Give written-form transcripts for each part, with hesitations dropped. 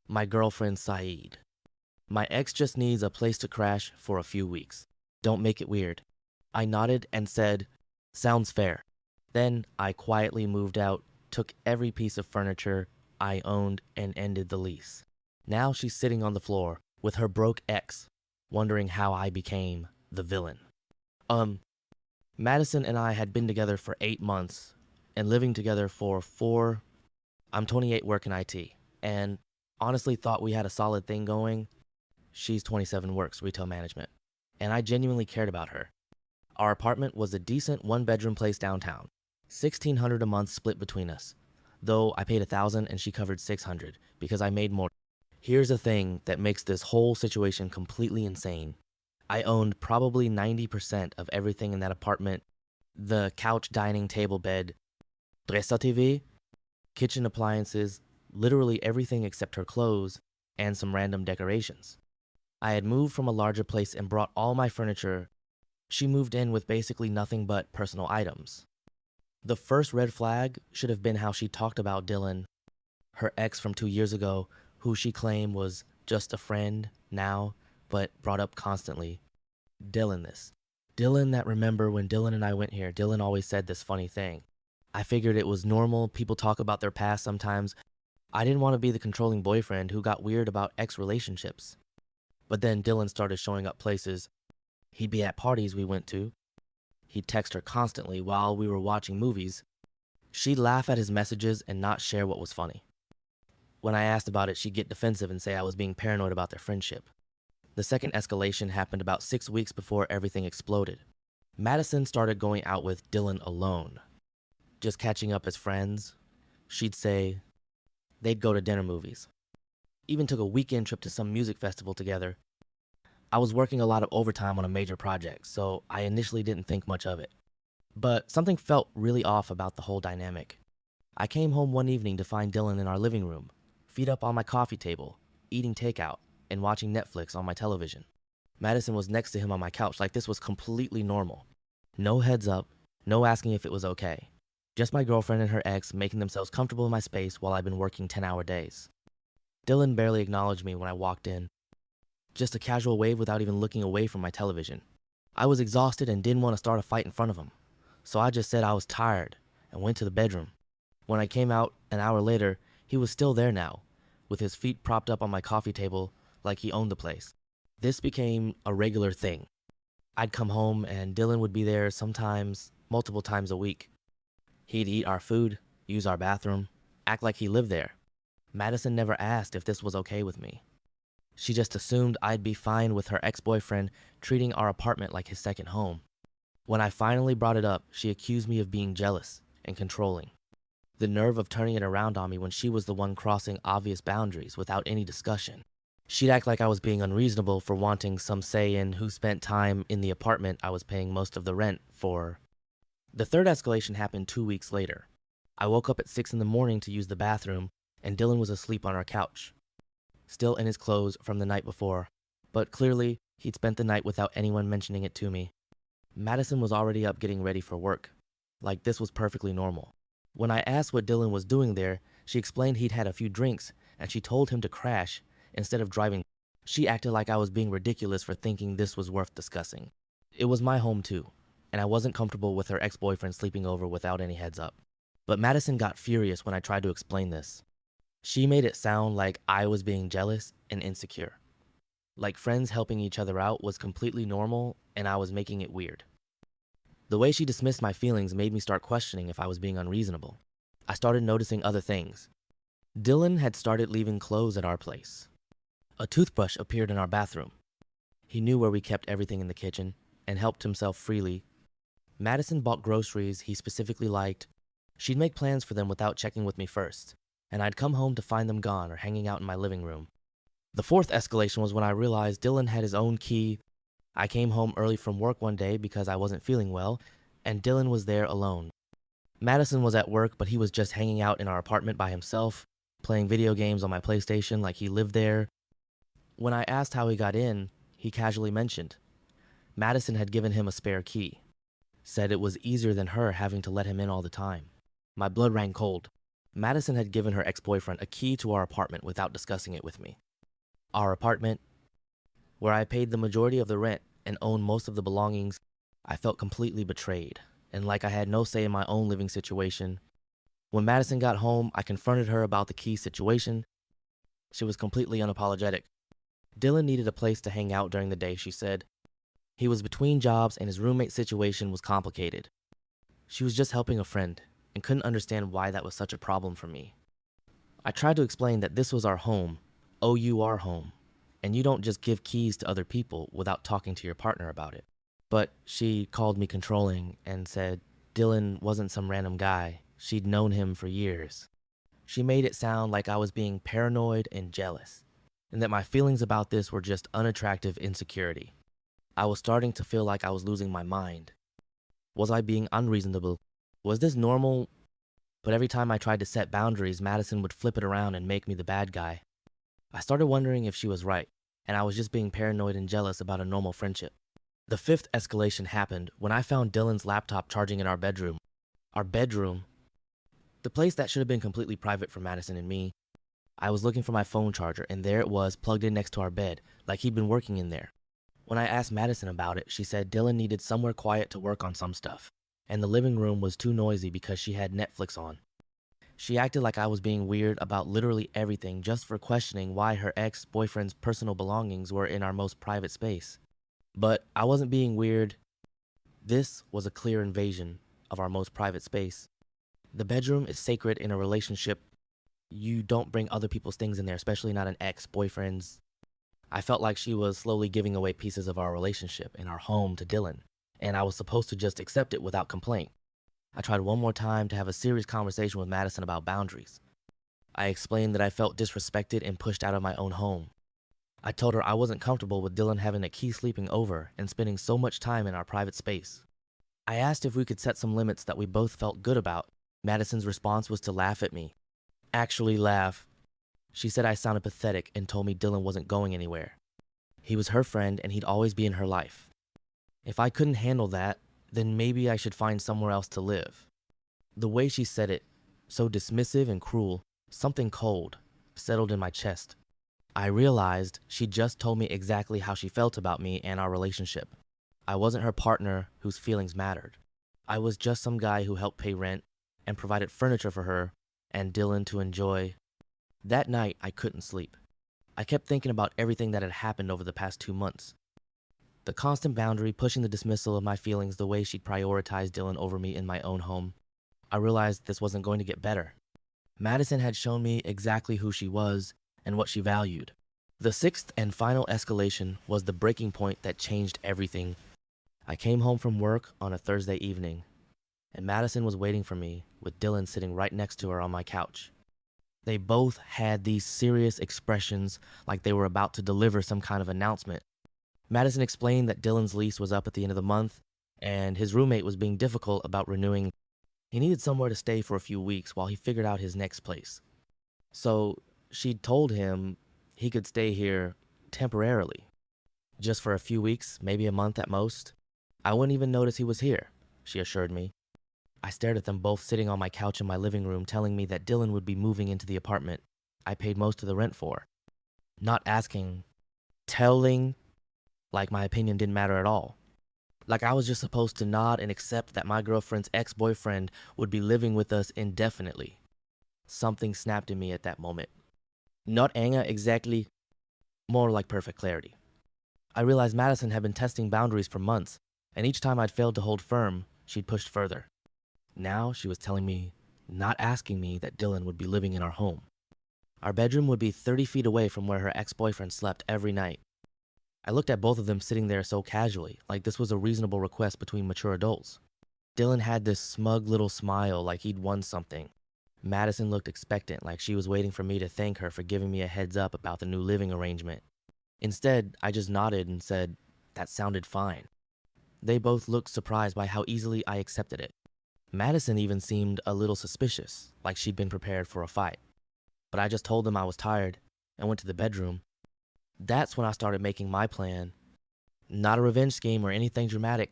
My girlfriend Saeed. My ex just needs a place to crash for a few weeks. Don't make it weird. I nodded and said, sounds fair. Then I quietly moved out, took every piece of furniture I owned, and ended the lease. Now she's sitting on the floor with her broke ex, wondering how I became the villain. Madison and I had been together for 8 months and living together for 4. I'm 28, work in IT, and honestly thought we had a solid thing going. She's 27, works retail management, and I genuinely cared about her. Our apartment was a decent one-bedroom place downtown, $1,600 a month split between us, though I paid $1,000 and she covered $600 because I made more. Here's the thing that makes this whole situation completely insane. I owned probably 90% of everything in that apartment: the couch, dining table, bed, dressa TV, kitchen appliances, literally everything except her clothes and some random decorations. I had moved from a larger place and brought all my furniture. She moved in with basically nothing but personal items. The first red flag should have been how she talked about Dylan, her ex from 2 years ago, who she claimed was just a friend now, but brought up constantly. Dylan this. Dylan that, remember when Dylan and I went here, Dylan always said this funny thing. I figured it was normal, people talk about their past sometimes. I didn't want to be the controlling boyfriend who got weird about ex relationships. But then Dylan started showing up places. He'd be at parties we went to. He'd text her constantly while we were watching movies. She'd laugh at his messages and not share what was funny. When I asked about it, she'd get defensive and say I was being paranoid about their friendship. The second escalation happened about 6 weeks before everything exploded. Madison started going out with Dylan alone, just catching up as friends. She'd say they'd go to dinner, movies. Even took a weekend trip to some music festival together. I was working a lot of overtime on a major project, so I initially didn't think much of it. But something felt really off about the whole dynamic. I came home one evening to find Dylan in our living room, feet up on my coffee table, eating takeout, and watching Netflix on my television. Madison was next to him on my couch like this was completely normal. No heads up, no asking if it was okay. Just my girlfriend and her ex making themselves comfortable in my space while I've been working 10-hour days. Dylan barely acknowledged me when I walked in. Just a casual wave without even looking away from my television. I was exhausted and didn't want to start a fight in front of him, so I just said I was tired and went to the bedroom. When I came out an hour later, he was still there now, with his feet propped up on my coffee table like he owned the place. This became a regular thing. I'd come home and Dylan would be there sometimes, multiple times a week. He'd eat our food, use our bathroom, act like he lived there. Madison never asked if this was okay with me. She just assumed I'd be fine with her ex-boyfriend treating our apartment like his second home. When I finally brought it up, she accused me of being jealous and controlling. The nerve of turning it around on me when she was the one crossing obvious boundaries without any discussion. She'd act like I was being unreasonable for wanting some say in who spent time in the apartment I was paying most of the rent for. The third escalation happened 2 weeks later. I woke up at 6 in the morning to use the bathroom, and Dylan was asleep on our couch, still in his clothes from the night before, but clearly he'd spent the night without anyone mentioning it to me. Madison was already up getting ready for work, like this was perfectly normal. When I asked what Dylan was doing there, she explained he'd had a few drinks, and she told him to crash instead of driving. She acted like I was being ridiculous for thinking this was worth discussing. It was my home too, and I wasn't comfortable with her ex-boyfriend sleeping over without any heads up. But Madison got furious when I tried to explain this. She made it sound like I was being jealous and insecure. Like friends helping each other out was completely normal and I was making it weird. The way she dismissed my feelings made me start questioning if I was being unreasonable. I started noticing other things. Dylan had started leaving clothes at our place. A toothbrush appeared in our bathroom. He knew where we kept everything in the kitchen and helped himself freely. Madison bought groceries he specifically liked. She'd make plans for them without checking with me first, and I'd come home to find them gone or hanging out in my living room. The fourth escalation was when I realized Dylan had his own key. I came home early from work one day because I wasn't feeling well, and Dylan was there alone. Madison was at work, but he was just hanging out in our apartment by himself, playing video games on my PlayStation like he lived there. When I asked how he got in, he casually mentioned Madison had given him a spare key, said it was easier than her having to let him in all the time. My blood ran cold. Madison had given her ex-boyfriend a key to our apartment without discussing it with me. Our apartment, where I paid the majority of the rent and owned most of the belongings, I felt completely betrayed, and like I had no say in my own living situation. When Madison got home, I confronted her about the key situation. She was completely unapologetic. Dylan needed a place to hang out during the day, she said. He was between jobs and his roommate situation was complicated. She was just helping a friend and couldn't understand why that was such a problem for me. I tried to explain that this was our home, OUR home, and you don't just give keys to other people without talking to your partner about it. But she called me controlling and said Dylan wasn't some random guy. She'd known him for years. She made it sound like I was being paranoid and jealous, and that my feelings about this were just unattractive insecurity. I was starting to feel like I was losing my mind. Was I being unreasonable? Was this normal? But every time I tried to set boundaries, Madison would flip it around and make me the bad guy. I started wondering if she was right, and I was just being paranoid and jealous about a normal friendship. The fifth escalation happened when I found Dylan's laptop charging in our bedroom. Our bedroom? The place that should have been completely private for Madison and me. I was looking for my phone charger, and there it was, plugged in next to our bed, like he'd been working in there. When I asked Madison about it, she said Dylan needed somewhere quiet to work on some stuff, and the living room was too noisy because she had Netflix on. She acted like I was being weird about literally everything just for questioning why her ex-boyfriend's personal belongings were in our most private space. But I wasn't being weird. This was a clear invasion of our most private space. The bedroom is sacred in a relationship. You don't bring other people's things in there, especially not an ex-boyfriend's. I felt like she was slowly giving away pieces of our relationship and our home to Dylan, and I was supposed to just accept it without complaint. I tried one more time to have a serious conversation with Madison about boundaries. I explained that I felt disrespected and pushed out of my own home. I told her I wasn't comfortable with Dylan having a key sleeping over and spending so much time in our private space. I asked if we could set some limits that we both felt good about. Madison's response was to laugh at me. Actually laugh. She said I sounded pathetic and told me Dylan wasn't going anywhere. He was her friend and he'd always be in her life. If I couldn't handle that, then maybe I should find somewhere else to live. The way she said it, so dismissive and cruel, something cold, settled in my chest. I realized she just told me exactly how she felt about me and our relationship. I wasn't her partner whose feelings mattered. I was just some guy who helped pay rent and provided furniture for her and Dylan to enjoy. That night, I couldn't sleep. I kept thinking about everything that had happened over the past 2 months. The constant boundary, pushing the dismissal of my feelings, the way she'd prioritized Dylan over me in my own home. I realized this wasn't going to get better. Madison had shown me exactly who she was and what she valued. The sixth and final escalation was the breaking point that changed everything. I came home from work on a Thursday evening, and Madison was waiting for me with Dylan sitting right next to her on my couch. They both had these serious expressions like they were about to deliver some kind of announcement. Madison explained that Dylan's lease was up at the end of the month, and his roommate was being difficult about renewing. He needed somewhere to stay for a few weeks while he figured out his next place. So she'd told him he could stay here temporarily, just for a few weeks, maybe a month at most. I wouldn't even notice he was here, she assured me. I stared at them both sitting on my couch in my living room, telling me that Dylan would be moving into the apartment I paid most of the rent for. Not asking, telling, like my opinion didn't matter at all. Like I was just supposed to nod and accept that my girlfriend's ex-boyfriend would be living with us indefinitely. Something snapped in me at that moment. Not anger exactly, more like perfect clarity. I realized Madison had been testing boundaries for months, and each time I'd failed to hold firm, she'd pushed further. Now she was telling me, not asking me, that Dylan would be living in our home. Our bedroom would be 30 feet away from where her ex-boyfriend slept every night. I looked at both of them sitting there so casually, like this was a reasonable request between mature adults. Dylan had this smug little smile like he'd won something. Madison looked expectant, like she was waiting for me to thank her for giving me a heads up about the new living arrangement. Instead, I just nodded and said, that sounded fine. They both looked surprised by how easily I accepted it. Madison even seemed a little suspicious, like she'd been prepared for a fight. But I just told them I was tired and went to the bedroom. That's when I started making my plan. Not a revenge scheme or anything dramatic,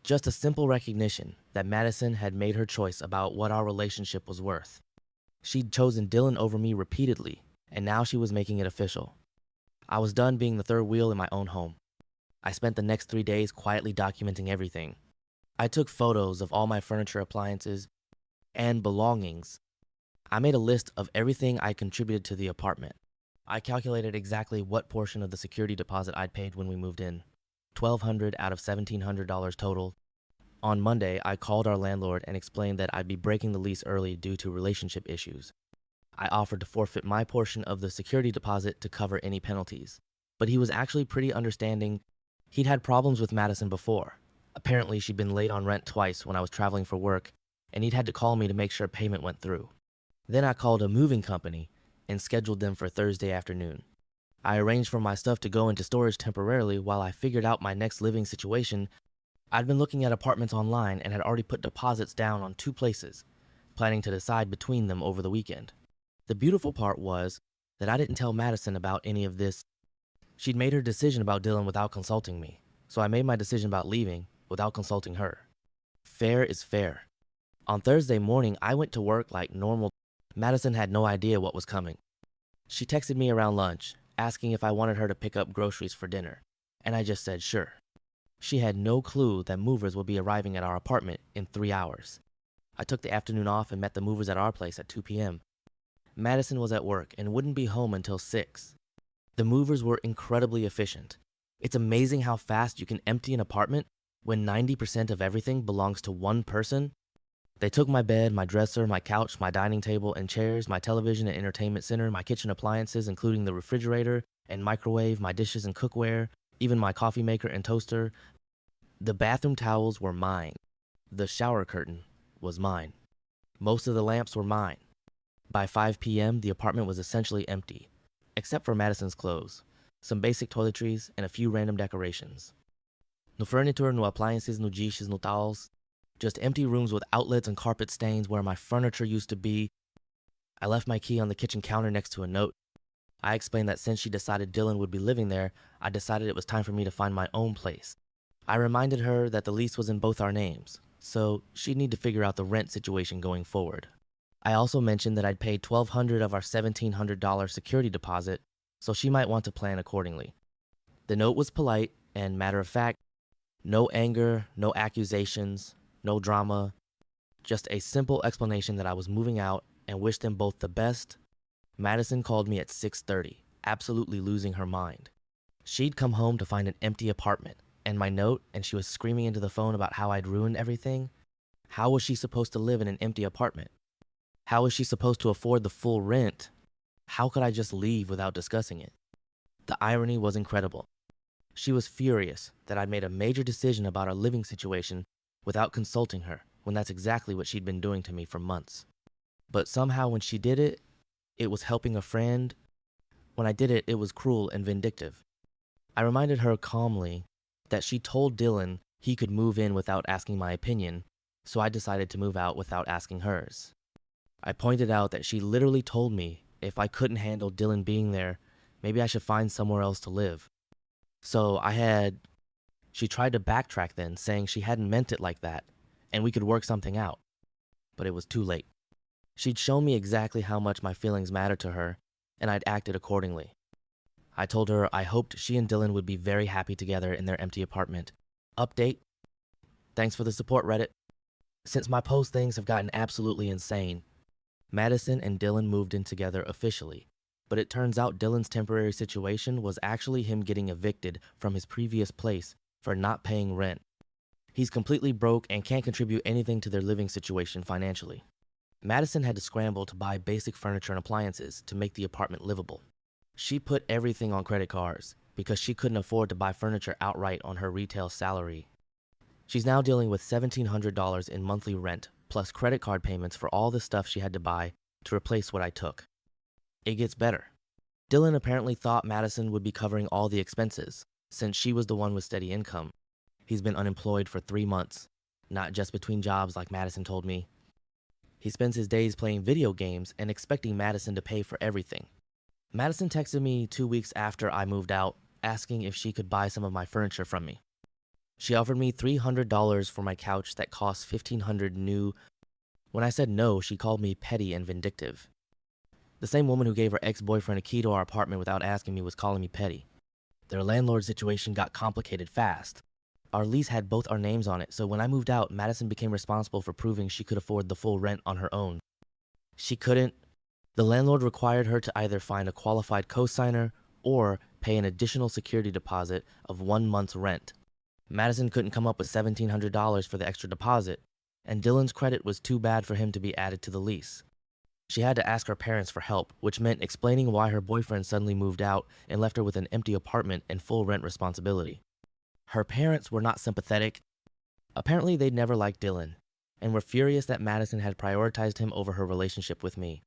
just a simple recognition that Madison had made her choice about what our relationship was worth. She'd chosen Dylan over me repeatedly, and now she was making it official. I was done being the third wheel in my own home. I spent the next 3 days quietly documenting everything. I took photos of all my furniture, appliances, and belongings. I made a list of everything I contributed to the apartment. I calculated exactly what portion of the security deposit I'd paid when we moved in. $1,200 out of $1,700 total. On Monday, I called our landlord and explained that I'd be breaking the lease early due to relationship issues. I offered to forfeit my portion of the security deposit to cover any penalties. But he was actually pretty understanding. He'd had problems with Madison before. Apparently, she'd been late on rent twice when I was traveling for work, and he'd had to call me to make sure payment went through. Then I called a moving company and scheduled them for Thursday afternoon. I arranged for my stuff to go into storage temporarily while I figured out my next living situation. I'd been looking at apartments online and had already put deposits down on 2 places, planning to decide between them over the weekend. The beautiful part was that I didn't tell Madison about any of this. She'd made her decision about Dylan without consulting me, so I made my decision about leaving without consulting her. Fair is fair. On Thursday morning, I went to work like normal. Madison had no idea what was coming. She texted me around lunch, asking if I wanted her to pick up groceries for dinner, and I just said sure. She had no clue that movers would be arriving at our apartment in 3 hours. I took the afternoon off and met the movers at our place at 2 p.m. Madison was at work and wouldn't be home until 6. The movers were incredibly efficient. It's amazing how fast you can empty an apartment when 90% of everything belongs to one person. They took my bed, my dresser, my couch, my dining table and chairs, my television and entertainment center, my kitchen appliances, including the refrigerator and microwave, my dishes and cookware, even my coffee maker and toaster. The bathroom towels were mine. The shower curtain was mine. Most of the lamps were mine. By 5 p.m., the apartment was essentially empty, except for Madison's clothes, some basic toiletries, and a few random decorations. No furniture, no appliances, no dishes, no towels. Just empty rooms with outlets and carpet stains where my furniture used to be. I left my key on the kitchen counter next to a note. I explained that since she decided Dylan would be living there, I decided it was time for me to find my own place. I reminded her that the lease was in both our names, so she'd need to figure out the rent situation going forward. I also mentioned that I'd paid $1,200 of our $1,700 security deposit, so she might want to plan accordingly. The note was polite and matter of fact, no anger, no accusations, no drama, just a simple explanation that I was moving out and wished them both the best. Madison called me at 6:30, absolutely losing her mind. She'd come home to find an empty apartment and my note, and she was screaming into the phone about how I'd ruined everything. How was she supposed to live in an empty apartment? How was she supposed to afford the full rent? How could I just leave without discussing it? The irony was incredible. She was furious that I'd made a major decision about our living situation without consulting her, when that's exactly what she'd been doing to me for months. But somehow when she did it, it was helping a friend. When I did it, it was cruel and vindictive. I reminded her calmly that she told Dylan he could move in without asking my opinion, so I decided to move out without asking hers. I pointed out that she literally told me if I couldn't handle Dylan being there, maybe I should find somewhere else to live. She tried to backtrack then, saying she hadn't meant it like that, and we could work something out. But it was too late. She'd shown me exactly how much my feelings mattered to her, and I'd acted accordingly. I told her I hoped she and Dylan would be very happy together in their empty apartment. Update. Thanks for the support, Reddit. Since my post, things have gotten absolutely insane. Madison and Dylan moved in together officially, but it turns out Dylan's temporary situation was actually him getting evicted from his previous place for not paying rent. He's completely broke and can't contribute anything to their living situation financially. Madison had to scramble to buy basic furniture and appliances to make the apartment livable. She put everything on credit cards because she couldn't afford to buy furniture outright on her retail salary. She's now dealing with $1,700 in monthly rent, plus credit card payments for all the stuff she had to buy to replace what I took. It gets better. Dylan apparently thought Madison would be covering all the expenses, since she was the one with steady income. He's been unemployed for 3 months, not just between jobs like Madison told me. He spends his days playing video games and expecting Madison to pay for everything. Madison texted me 2 weeks after I moved out, asking if she could buy some of my furniture from me. She offered me $300 for my couch that cost $1,500 new. When I said no, she called me petty and vindictive. The same woman who gave her ex-boyfriend a key to our apartment without asking me was calling me petty. Their landlord situation got complicated fast. Our lease had both our names on it, so when I moved out, Madison became responsible for proving she could afford the full rent on her own. She couldn't. The landlord required her to either find a qualified co-signer or pay an additional security deposit of 1 month's rent. Madison couldn't come up with $1,700 for the extra deposit, and Dylan's credit was too bad for him to be added to the lease. She had to ask her parents for help, which meant explaining why her boyfriend suddenly moved out and left her with an empty apartment and full rent responsibility. Her parents were not sympathetic. Apparently, they'd never liked Dylan, and were furious that Madison had prioritized him over her relationship with me.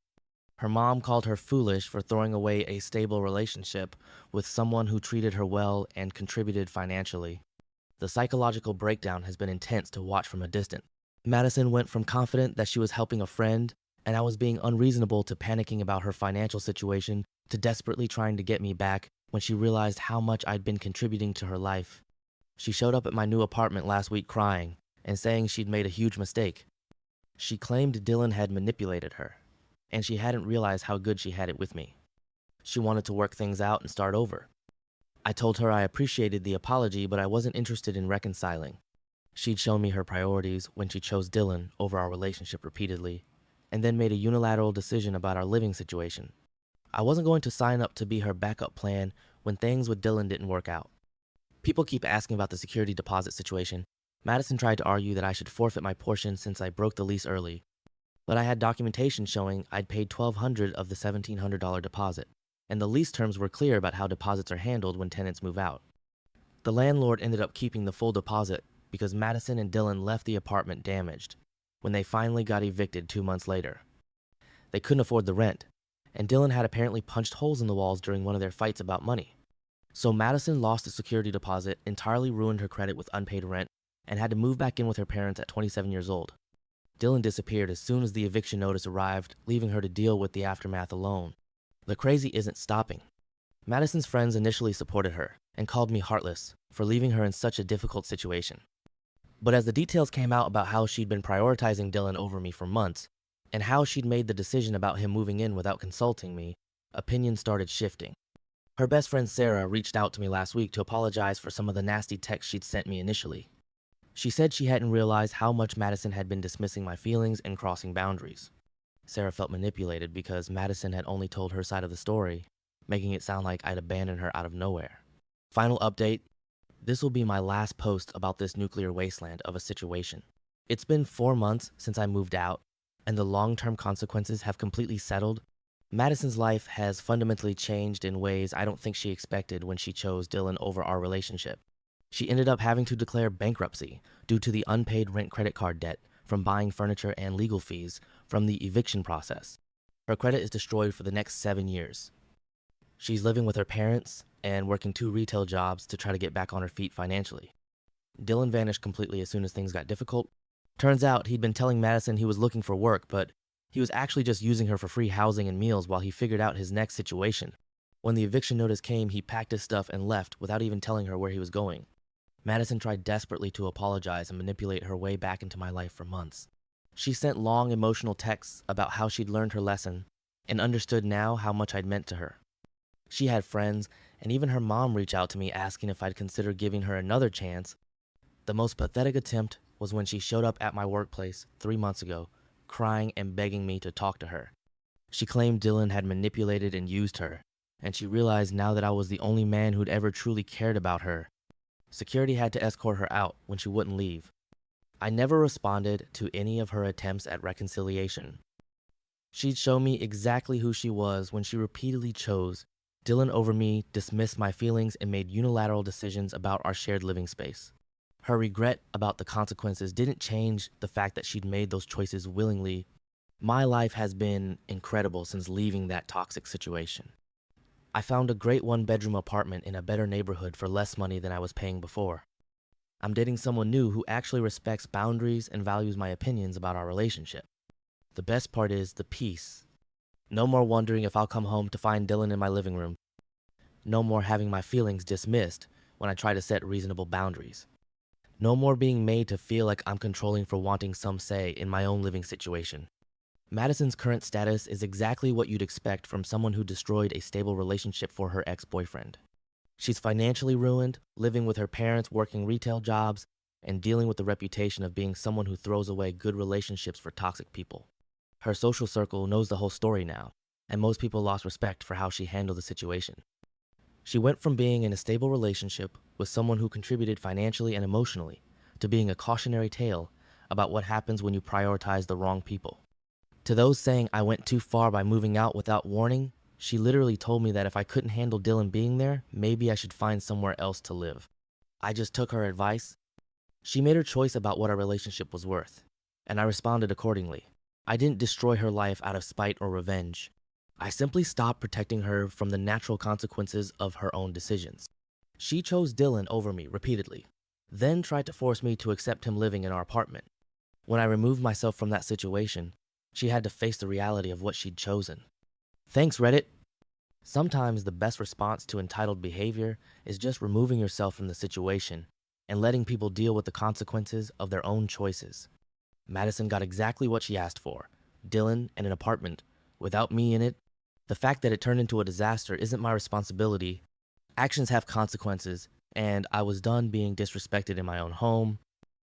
Her mom called her foolish for throwing away a stable relationship with someone who treated her well and contributed financially. The psychological breakdown has been intense to watch from a distance. Madison went from confident that she was helping a friend and I was being unreasonable to panicking about her financial situation to desperately trying to get me back when she realized how much I'd been contributing to her life. She showed up at my new apartment last week crying and saying she'd made a huge mistake. She claimed Dylan had manipulated her, and she hadn't realized how good she had it with me. She wanted to work things out and start over. I told her I appreciated the apology, but I wasn't interested in reconciling. She'd shown me her priorities when she chose Dylan over our relationship repeatedly, and then made a unilateral decision about our living situation. I wasn't going to sign up to be her backup plan when things with Dylan didn't work out. People keep asking about the security deposit situation. Madison tried to argue that I should forfeit my portion since I broke the lease early, but I had documentation showing I'd paid $1,200 of the $1,700 deposit, and the lease terms were clear about how deposits are handled when tenants move out. The landlord ended up keeping the full deposit because Madison and Dylan left the apartment damaged when they finally got evicted 2 months later. They couldn't afford the rent, and Dylan had apparently punched holes in the walls during one of their fights about money. So Madison lost the security deposit, entirely ruined her credit with unpaid rent, and had to move back in with her parents at 27 years old. Dylan disappeared as soon as the eviction notice arrived, leaving her to deal with the aftermath alone. The crazy isn't stopping. Madison's friends initially supported her and called me heartless for leaving her in such a difficult situation. But as the details came out about how she'd been prioritizing Dylan over me for months, and how she'd made the decision about him moving in without consulting me, opinions started shifting. Her best friend Sarah reached out to me last week to apologize for some of the nasty texts she'd sent me initially. She said she hadn't realized how much Madison had been dismissing my feelings and crossing boundaries. Sarah felt manipulated because Madison had only told her side of the story, making it sound like I'd abandoned her out of nowhere. Final update: this will be my last post about this nuclear wasteland of a situation. It's been 4 months since I moved out, and the long-term consequences have completely settled. Madison's life has fundamentally changed in ways I don't think she expected when she chose Dylan over our relationship. She ended up having to declare bankruptcy due to the unpaid rent credit card debt from buying furniture and legal fees from the eviction process. Her credit is destroyed for the next 7 years. She's living with her parents and working 2 retail jobs to try to get back on her feet financially. Dylan vanished completely as soon as things got difficult. Turns out he'd been telling Madison he was looking for work, but he was actually just using her for free housing and meals while he figured out his next situation. When the eviction notice came, he packed his stuff and left without even telling her where he was going. Madison tried desperately to apologize and manipulate her way back into my life for months. She sent long emotional texts about how she'd learned her lesson and understood now how much I'd meant to her. She had friends, and even her mom reached out to me asking if I'd consider giving her another chance. The most pathetic attempt was when she showed up at my workplace 3 months ago, crying and begging me to talk to her. She claimed Dylan had manipulated and used her, and she realized now that I was the only man who'd ever truly cared about her. Security had to escort her out when she wouldn't leave. I never responded to any of her attempts at reconciliation. She'd show me exactly who she was when she repeatedly chose Dylan over me, dismissed my feelings, and made unilateral decisions about our shared living space. Her regret about the consequences didn't change the fact that she'd made those choices willingly. My life has been incredible since leaving that toxic situation. I found a great 1-bedroom apartment in a better neighborhood for less money than I was paying before. I'm dating someone new who actually respects boundaries and values my opinions about our relationship. The best part is the peace. No more wondering if I'll come home to find Dylan in my living room. No more having my feelings dismissed when I try to set reasonable boundaries. No more being made to feel like I'm controlling for wanting some say in my own living situation. Madison's current status is exactly what you'd expect from someone who destroyed a stable relationship for her ex-boyfriend. She's financially ruined, living with her parents, working retail jobs, and dealing with the reputation of being someone who throws away good relationships for toxic people. Her social circle knows the whole story now, and most people lost respect for how she handled the situation. She went from being in a stable relationship with someone who contributed financially and emotionally to being a cautionary tale about what happens when you prioritize the wrong people. To those saying I went too far by moving out without warning, she literally told me that if I couldn't handle Dylan being there, maybe I should find somewhere else to live. I just took her advice. She made her choice about what our relationship was worth, and I responded accordingly. I didn't destroy her life out of spite or revenge. I simply stopped protecting her from the natural consequences of her own decisions. She chose Dylan over me repeatedly, then tried to force me to accept him living in our apartment. When I removed myself from that situation, she had to face the reality of what she'd chosen. Thanks, Reddit. Sometimes the best response to entitled behavior is just removing yourself from the situation and letting people deal with the consequences of their own choices. Madison got exactly what she asked for, Dylan and an apartment, without me in it. The fact that it turned into a disaster isn't my responsibility. Actions have consequences, and I was done being disrespected in my own home,